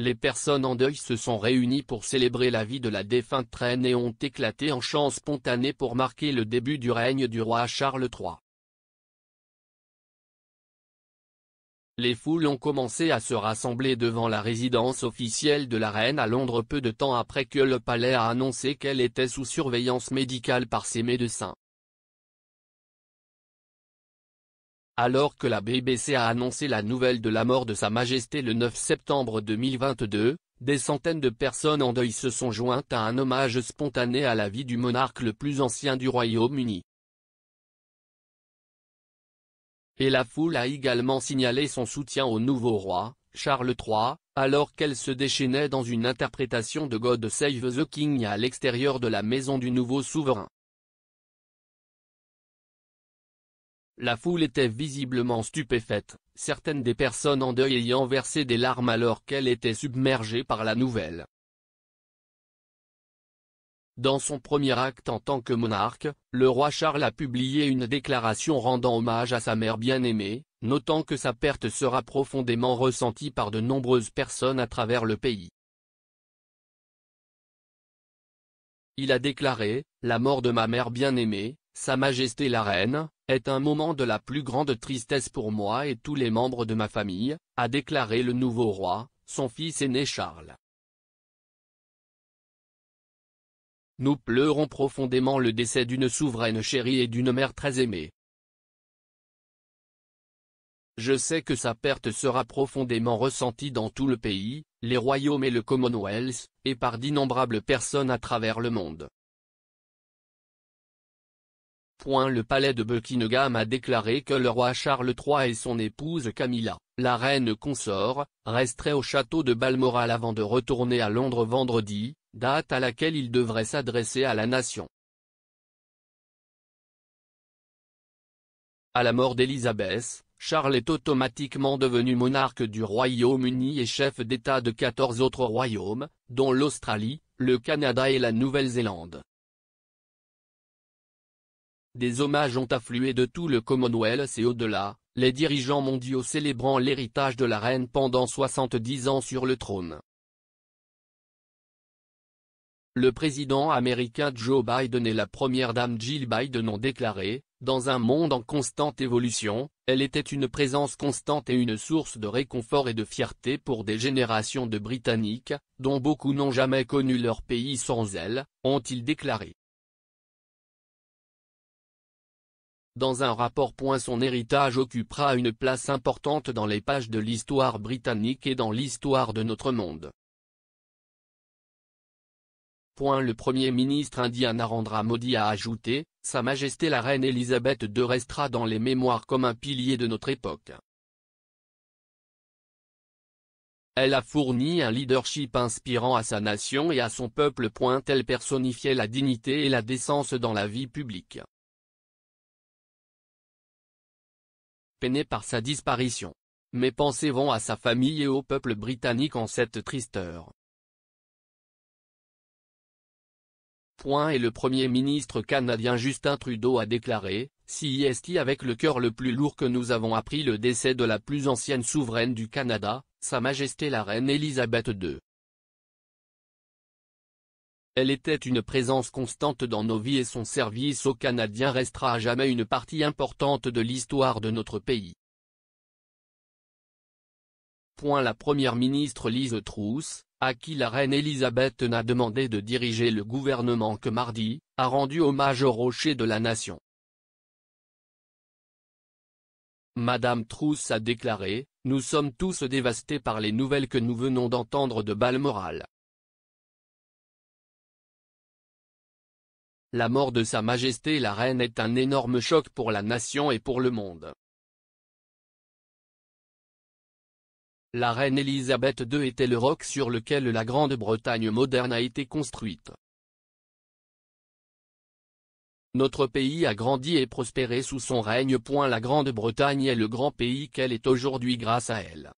les personnes en deuil se sont réunies pour célébrer la vie de la défunte reine et ont éclaté en chants spontanés pour marquer le début du règne du roi Charles III. Les foules ont commencé à se rassembler devant la résidence officielle de la reine à Londres peu de temps après que le palais a annoncé qu'elle était sous surveillance médicale par ses médecins. Alors que la BBC a annoncé la nouvelle de la mort de Sa Majesté le 9 septembre 2022, des centaines de personnes en deuil se sont jointes à un hommage spontané à la vie du monarque le plus ancien du Royaume-Uni. Et la foule a également signalé son soutien au nouveau roi, Charles III, alors qu'elle se déchaînait dans une interprétation de God Save the King à l'extérieur de la maison du nouveau souverain. La foule était visiblement stupéfaite, certaines des personnes en deuil ayant versé des larmes alors qu'elles étaient submergées par la nouvelle. Dans son premier acte en tant que monarque, le roi Charles a publié une déclaration rendant hommage à sa mère bien-aimée, notant que sa perte sera profondément ressentie par de nombreuses personnes à travers le pays. Il a déclaré « La mort de ma mère bien-aimée, Sa Majesté la Reine, est un moment de la plus grande tristesse pour moi et tous les membres de ma famille », a déclaré le nouveau roi, son fils aîné Charles. Nous pleurons profondément le décès d'une souveraine chérie et d'une mère très aimée. Je sais que sa perte sera profondément ressentie dans tout le pays, les royaumes et le Commonwealth, et par d'innombrables personnes à travers le monde. Le palais de Buckingham a déclaré que le roi Charles III et son épouse Camilla, la reine consort, resteraient au château de Balmoral avant de retourner à Londres vendredi, date à laquelle il devrait s'adresser à la nation. À la mort d'Élisabeth, Charles est automatiquement devenu monarque du Royaume-Uni et chef d'État de 14 autres royaumes, dont l'Australie, le Canada et la Nouvelle-Zélande. Des hommages ont afflué de tout le Commonwealth et au-delà, les dirigeants mondiaux célébrant l'héritage de la reine pendant 70 ans sur le trône. Le président américain Joe Biden et la première dame Jill Biden ont déclaré, dans un monde en constante évolution, elle était une présence constante et une source de réconfort et de fierté pour des générations de Britanniques, dont beaucoup n'ont jamais connu leur pays sans elle, ont-ils déclaré. Dans un rapport. Son héritage occupera une place importante dans les pages de l'histoire britannique et dans l'histoire de notre monde. Le Premier ministre indien Narendra Modi a ajouté, Sa Majesté la Reine Elisabeth II restera dans les mémoires comme un pilier de notre époque. Elle a fourni un leadership inspirant à sa nation et à son peuple. Elle personnifiait la dignité et la décence dans la vie publique. Peiné par sa disparition. Mes pensées vont à sa famille et au peuple britannique en cette triste heure. Et le Premier ministre canadien Justin Trudeau a déclaré, CIST avec le cœur le plus lourd que nous avons appris le décès de la plus ancienne souveraine du Canada, Sa Majesté la Reine Elisabeth II. Elle était une présence constante dans nos vies et son service aux Canadiens restera à jamais une partie importante de l'histoire de notre pays. La première ministre Liz Truss, à qui la reine Elisabeth n'a demandé de diriger le gouvernement que mardi, a rendu hommage au rocher de la nation. Madame Truss a déclaré, nous sommes tous dévastés par les nouvelles que nous venons d'entendre de Balmoral. La mort de Sa Majesté la Reine est un énorme choc pour la nation et pour le monde. La reine Elisabeth II était le roc sur lequel la Grande-Bretagne moderne a été construite. Notre pays a grandi et prospéré sous son règne. La Grande-Bretagne est le grand pays qu'elle est aujourd'hui grâce à elle.